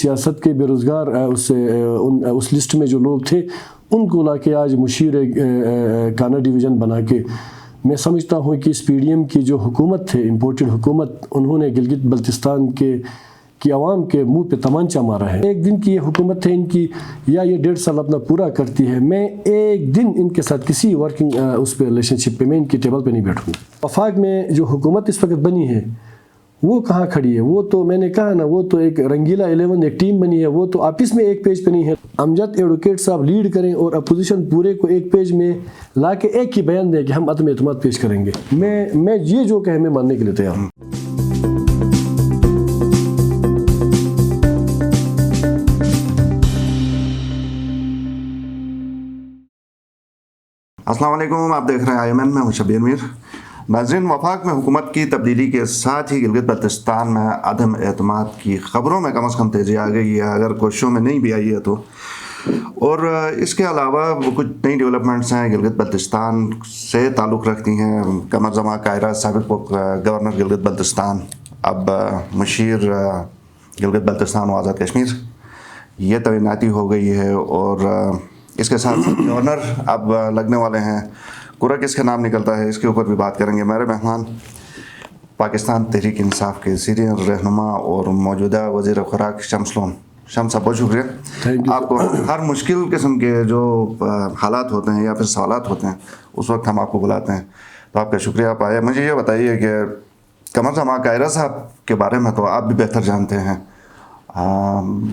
سیاست کے بے روزگار اس لسٹ میں جو لوگ تھے ان کو لا کے آج مشیر کانا ڈویژن بنا کے میں سمجھتا ہوں کہ اس پی ڈی ایم کی جو حکومت تھے امپورٹڈ حکومت انہوں نے گلگت بلتستان کی عوام کے منہ پہ تمانچہ مارا ہے۔ ایک دن کی یہ حکومت ہے ان کی یا یہ 1.5 سال اپنا پورا کرتی ہے، میں ایک دن ان کے ساتھ کسی ورکنگ اس پہ ریلیشن شپ پہ میں ان کی ٹیبل پہ نہیں بیٹھوں گا۔ وفاق میں جو حکومت اس وقت بنی ہے وہ کہاں کھڑی ہے؟ وہ تو میں نے کہا نا، وہ تو ایک رنگیلا 11 ایک ٹیم بنی ہے، وہ تو آپس میں ایک پیج پہ نہیں ہے۔ امجد ایڈوکیٹ صاحب لیڈ کریں اور اپوزیشن پورے کو ایک پیج میں لا کے ایک ہی بیان دیں کہ ہم عدم اعتماد پیش کریں گے، میں یہ جو کہیں میں ماننے کے لیے تیار ہوں۔ السلام علیکم، آپ دیکھ رہے ہیں IMN، میں ہوں شبیر میر۔ ناظرین، وفاق میں حکومت کی تبدیلی کے ساتھ ہی گلگت بلتستان میں عدم اعتماد کی خبروں میں کم از کم تیزی آ گئی ہے، اگر کوششوں میں نہیں بھی آئی ہے تو۔ اور اس کے علاوہ وہ کچھ نئی ڈیولپمنٹس ہیں گلگت بلتستان سے تعلق رکھتی ہیں۔ قمر زمان کائرہ سابق گورنر گلگت بلتستان، اب مشیر گلگت بلتستان و آزاد کشمیر، یہ تعیناتی ہو گئی ہے، اور اس کے ساتھ گورنر اب لگنے والے ہیں۔ قرہ کس کا نام نکلتا ہے، اس کے اوپر بھی بات کریں گے۔ میرے مہمان پاکستان تحریک انصاف کے سینئر رہنما اور موجودہ وزیر خوراک شمس صاحب، بہت شکریہ آپ کو۔ ہر مشکل قسم کے جو حالات ہوتے ہیں یا پھر سوالات ہوتے ہیں اس وقت ہم آپ کو بلاتے ہیں، تو آپ کا شکریہ آپ آئے۔ مجھے یہ بتائیے کہ قمر زمان کائرہ صاحب کے بارے میں تو آپ بھی بہتر جانتے ہیں،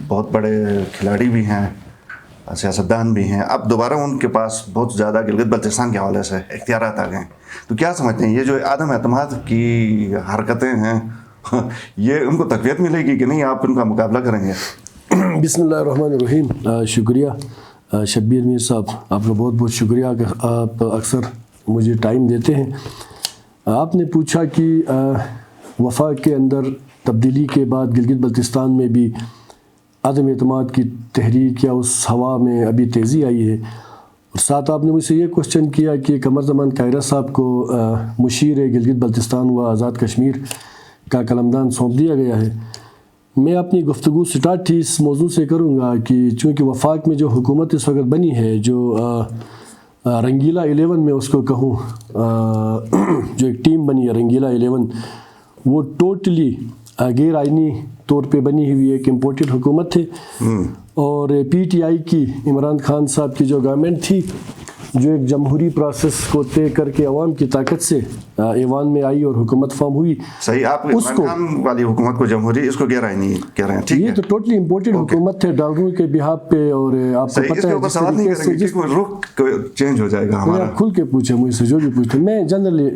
بہت بڑے کھلاڑی بھی ہیں، سیاستدان بھی ہیں، اب دوبارہ ان کے پاس بہت زیادہ گلگت بلتستان کے حوالے سے اختیارات آ گئے ہیں، تو کیا سمجھتے ہیں یہ جو عدم اعتماد کی حرکتیں ہیں یہ ان کو تقویت ملے گی کہ نہیں، آپ ان کا مقابلہ کریں گے؟ بسم اللہ الرحمن الرحیم۔ شکریہ شبیر میر صاحب، آپ کا بہت بہت شکریہ کہ آپ اکثر مجھے ٹائم دیتے ہیں۔ آپ نے پوچھا کہ وفاق کے اندر تبدیلی کے بعد گلگت بلتستان میں بھی عدم اعتماد کی تحریک یا اس ہوا میں ابھی تیزی آئی ہے، اور ساتھ آپ نے مجھ سے یہ کوشچن کیا کہ قمر زمان کائرہ صاحب کو مشیر گلگت بلتستان و آزاد کشمیر کا قلمدان سونپ دیا گیا ہے۔ میں اپنی گفتگو سٹارٹ ہی اس موضوع سے کروں گا کہ چونکہ وفاق میں جو حکومت اس وقت بنی ہے، جو رنگیلا 11 میں اس کو کہوں، جو ایک ٹیم بنی ہے رنگیلا 11، وہ ٹوٹلی غیر آئینی طور پہ بنی ہوئی ایک امپورٹڈ حکومت ہے، اور PTI کی عمران خان صاحب کی جو گورنمنٹ تھی، جو ایک جمہوری پروسیس کو طے کر کے عوام کی طاقت سے ایوان میں آئی اور حکومت فارم ہوئی۔ صحیح، آپ عمران خان والی حکومت کو جمہوری، اس کو غیر آئینی کہہ رہے ہیں، ٹھیک ہے؟ یہ تو ٹوٹلی امپورٹڈ حکومت ہے ڈالروں کے بہاپ پہ، اور آپ کو پتہ ہے جس طریقے سے جس کو رخ چینج ہو جائے گا ہمارا۔ کھل کے پوچھیں مجھ سے جو بھی پوچھتے، میں جنرلی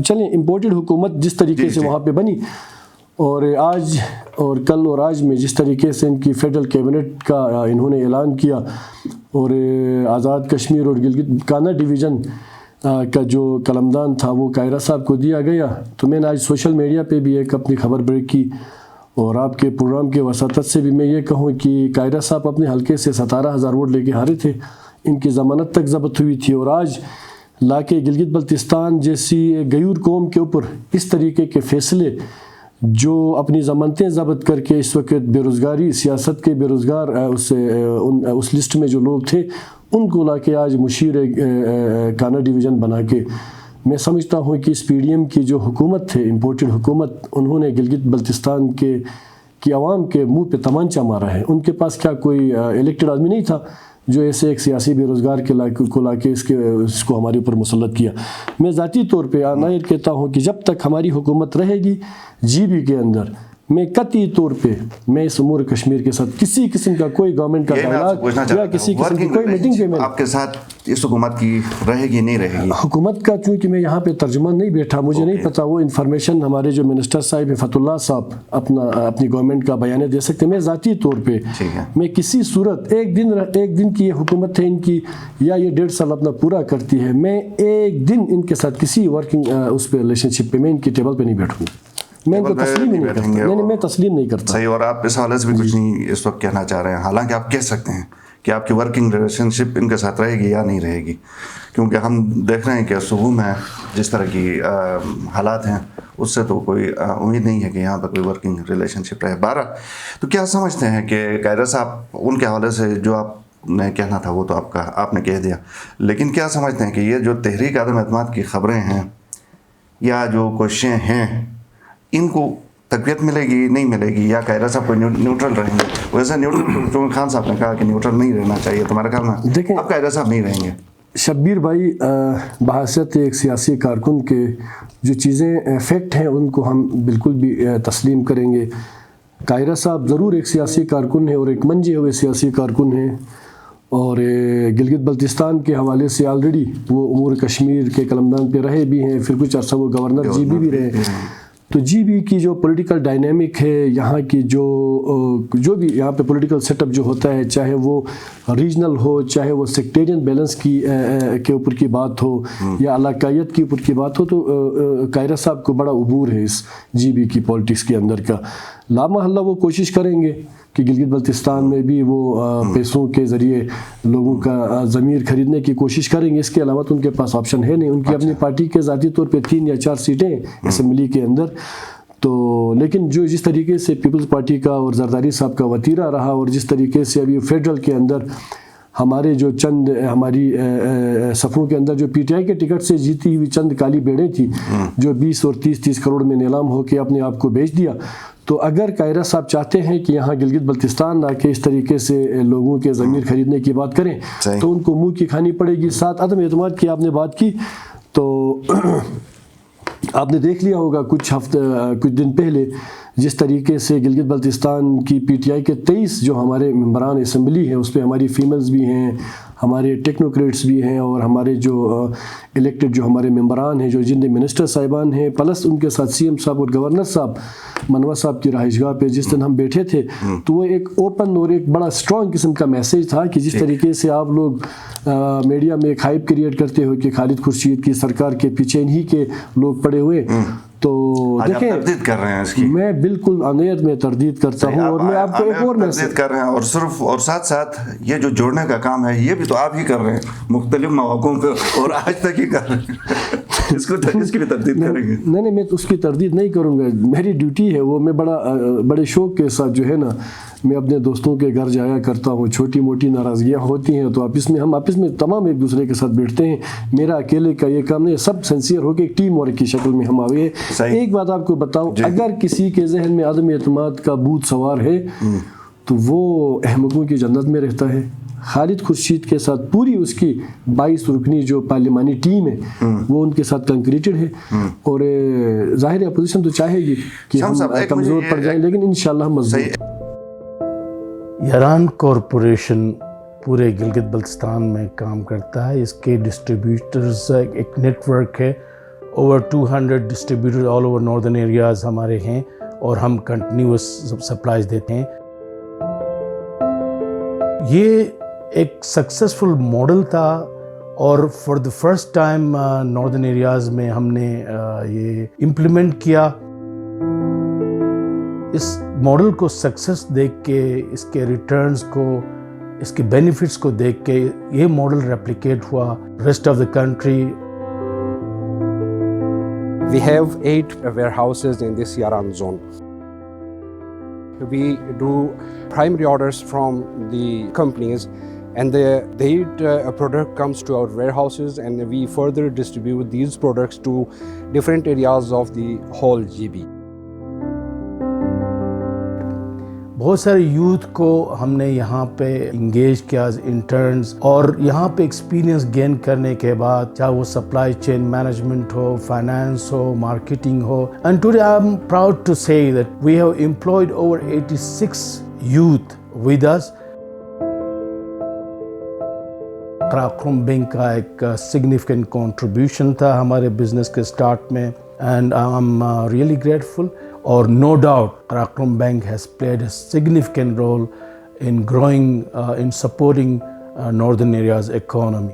چلیں امپورٹڈ حکومت جس طریقے سے وہاں پہ بنی، اور آج اور کل اور آج میں جس طریقے سے ان کی فیڈرل کیبنٹ کا انہوں نے اعلان کیا، اور آزاد کشمیر اور گلگت کانا ڈویژن کا جو قلمدان تھا وہ کائرہ صاحب کو دیا گیا، تو میں نے آج سوشل میڈیا پہ بھی ایک اپنی خبر بریک کی، اور آپ کے پروگرام کے وساطت سے بھی میں یہ کہوں کہ کائرہ صاحب اپنے حلقے سے 17,000 ووٹ لے کے ہارے تھے، ان کی ضمانت تک ضبط ہوئی تھی، اور آج لا کے گلگت بلتستان جیسی غیور قوم کے اوپر اس طریقے کے فیصلے، جو اپنی ضمانتیں ضبط کر کے اس وقت بے روزگاری، سیاست کے بے روزگار اس لسٹ میں جو لوگ تھے ان کو لا کے آج مشیر کانا ڈویژن بنا کے، میں سمجھتا ہوں کہ اس PDM کی جو حکومت ہے امپورٹڈ حکومت، انہوں نے گلگت بلتستان کی عوام کے منہ پہ تمانچہ مارا ہے۔ ان کے پاس کیا کوئی الیکٹڈ آدمی نہیں تھا جو ایسے ایک سیاسی بے روزگار کو لا کے اس کو ہمارے اوپر مسلط کیا۔ میں ذاتی طور پہ نائر کہتا ہوں کہ جب تک ہماری حکومت رہے گی GB کے اندر، میں قطعی طور پہ میں اس امور کشمیر کے ساتھ کسی قسم کا کوئی گورنمنٹ کا ڈائلاگ یا کسی قسم کی کوئی میٹنگ کے میں آپ کے ساتھ اس حکومت کی رہے گی نہیں رہے گی؟ حکومت کا چونکہ میں یہاں پہ ترجمان نہیں بیٹھا، مجھے نہیں پتا وہ انفارمیشن ہمارے جو منسٹر صاحب فتح اللہ صاحب اپنی گورنمنٹ کا بیانیہ دے سکتے۔ میں ذاتی طور پہ میں کسی صورت ایک دن کی یہ حکومت ہے ان کی یا یہ 1.5 سال اپنا پورا کرتی ہے، میں ایک دن ان کے ساتھ کسی ورکنگ اس پہ ریلیشن شپ پہ میں ان کی ٹیبل پہ نہیں بیٹھوں گا، میں ان کو تسلیم نہیں کرتا، میں تسلیم نہیں کرتا۔ صحیح، اور آپ اس حوالے سے بھی کچھ نہیں اس وقت کہنا چاہ رہے ہیں، حالانکہ آپ کہہ سکتے ہیں کہ آپ کی ورکنگ ریلیشن شپ ان کے ساتھ رہے گی یا نہیں رہے گی، کیونکہ ہم دیکھ رہے ہیں کہ صوبوں میں جس طرح کی حالات ہیں اس سے تو کوئی امید نہیں ہے کہ یہاں پر کوئی ورکنگ ریلیشن شپ رہے. 12 تو کیا سمجھتے ہیں کہ قاہرہ صاحب ان کے حوالے سے جو آپ نے کہنا تھا وہ تو آپ نے کہہ دیا، لیکن کیا سمجھتے ہیں کہ یہ جو تحریک عدم اعتماد کی خبریں ہیں یا جو کوششیں ہیں ان کو تقویت ملے گی نہیں ملے گی، یا قاہرہ صاحب کو نیوٹرل رہیں گے؟ ویسے نیوٹرل تو خان صاحب نے کہا کہ نیوٹرل نہیں رہنا چاہیے، تمہارا خیال میں دیکھیں اب قاہرہ صاحب نہیں رہیں گے؟ شبیر بھائی، بحیثیت ایک سیاسی کارکن کے جو چیزیں فیکٹ ہیں ان کو ہم بالکل بھی تسلیم کریں گے. قاہرہ صاحب ضرور ایک سیاسی کارکن ہیں اور ایک منجے ہوئے سیاسی کارکن ہیں، اور گلگت بلتستان کے حوالے سے آلریڈی وہ امور کشمیر کے قلمدان پہ رہے بھی ہیں، پھر کچھ عرصہ وہ گورنر جی بی بھی رہے. تو جی بی کی جو پولیٹیکل ڈائنامک ہے، یہاں کی جو بھی یہاں پہ پولیٹیکل سیٹ اپ جو ہوتا ہے، چاہے وہ ریجنل ہو، چاہے وہ سیکٹیرین بیلنس کے اوپر کی بات ہو یا علاقائیت کے اوپر کی بات ہو، تو قاہرہ صاحب کو بڑا عبور ہے اس جی بی کی پالیٹکس کے اندر کا. لامحالہ وہ کوشش کریں گے کہ گلگت بلتستان میں بھی وہ پیسوں کے ذریعے لوگوں کا ضمیر خریدنے کی کوشش کریں گے. اس کے علاوہ تو ان کے پاس آپشن ہے نہیں. ان کی اپنی پارٹی کے ذاتی طور پہ 3 یا 4 سیٹیں اسمبلی کے اندر. تو لیکن جس طریقے سے پیپلز پارٹی کا اور زرداری صاحب کا وتیرہ رہا، اور جس طریقے سے ابھی فیڈرل کے اندر ہمارے جو چند ہماری صفوں کے اندر جو پی ٹی آئی کے ٹکٹ سے جیتی ہوئی چند کالی بیڑیں تھیں جو 20 اور 30 کروڑ میں نیلام ہو کے اپنے آپ کو بیچ دیا، تو اگر قاہرہ صاحب چاہتے ہیں کہ یہاں گلگت بلتستان آ کے اس طریقے سے لوگوں کے ضمیر خریدنے کی بات کریں تو ان کو منہ کی کھانی پڑے گی. ساتھ عدم اعتماد کی آپ نے بات کی، تو آپ نے دیکھ لیا ہوگا کچھ دن پہلے جس طریقے سے گلگت بلتستان کی پی ٹی آئی کے 23 جو ہمارے ممبران اسمبلی ہیں، اس پہ ہماری فیمیلز بھی ہیں، ہمارے ٹیکنوکریٹس بھی ہیں، اور ہمارے جو الیکٹڈ جو ہمارے ممبران ہیں، جو جن منسٹر صاحبان ہیں، پلس ان کے ساتھ سی ایم صاحب اور گورنر صاحب منوا صاحب کی رہائش گاہ پہ جس دن ہم بیٹھے تھے، تو وہ ایک اوپن اور ایک بڑا اسٹرانگ قسم کا میسیج تھا کہ جس طریقے سے آپ لوگ میڈیا میں ایک ہائپ کریٹ کرتے ہو کہ خالد خورشید کی سرکار کے پیچھے انہی کے لوگ پڑے ہوئے، تو دیکھیں تردید کر رہے ہیں اس کی. میں بالکل عنیت میں تردید کرتا ہوں، اور میں آپ کو ایک اور تردید کر رہے ہیں، اور صرف اور ساتھ ساتھ یہ جو جوڑنے کا کام ہے یہ بھی تو آپ ہی کر رہے ہیں مختلف مواقعوں پہ، اور آج تک ہی کر رہے ہیں. اس کی بھی تردید کریں گے؟ نہیں، میں تو اس کی تردید نہیں کروں گا. میری ڈیوٹی ہے وہ. میں بڑے شوق کے ساتھ جو ہے نا میں اپنے دوستوں کے گھر جایا کرتا ہوں. چھوٹی موٹی ناراضگیاں ہوتی ہیں تو ہم آپس میں تمام ایک دوسرے کے ساتھ بیٹھتے ہیں. میرا اکیلے کا یہ کام نہیں، سب سنسیئر ہو کے ایک ٹیم ورک کی شکل میں ہم آئے ہیں. ایک بات آپ کو بتاؤں، اگر کسی کے ذہن میں عدم اعتماد کا بھوت سوار ہے تو وہ احمقوں کی جنت میں رہتا ہے. خالد خورشید کے ساتھ پوری اس کی 22 رکنی جو پارلیمانی ٹیم ہے وہ ان کے ساتھ کنکریٹڈ ہے، اور ظاہر اپوزیشن تو چاہے گی کہ ہم کمزور پڑ جائیں، لیکن انشاءاللہ ہم مضبوط. یاران کارپوریشن پورے گلگت بلتستان میں کام کرتا ہے. اس کے ڈسٹریبیوٹرز ایک نیٹ ورک ہے. Over 200 distributor all over northern areas ہمارے ہیں، اور ہم کنٹینیوس سپلائز دیتے ہیں. یہ ایک سکسیسفل ماڈل تھا، اور for the first time northern areas میں ہم نے یہ امپلیمنٹ کیا. اس ماڈل کو سکسیس دیکھ کے، اس کے ریٹرنز کو، اس کے بینیفٹس کو دیکھ کے یہ ماڈل ریپلیکیٹ ہوا rest of the country. We have 8 warehouses in this Yaran zone. We do primary orders from the companies, and their product comes to our warehouses, and we further distribute these products to different areas of the whole GB. بہت سارے youth کو ہم نے یہاں پہ engage کیا as interns, اور یہاں پہ ایکسپیرینس گین کرنے کے بعد چاہے وہ سپلائی چین مینجمنٹ ہو، فائنانس ہو، مارکیٹنگ ہو. And today I am proud to say that we have employed over 86 youth with us. Karakoram bank کا ایک سگنیفیکنٹ کنٹریبیوشن تھا ہمارے بزنس کے اسٹارٹ میں، and I am really grateful. اور no doubt Qaraqqaram Bank has played a significant role in growing, in supporting northern areas economy.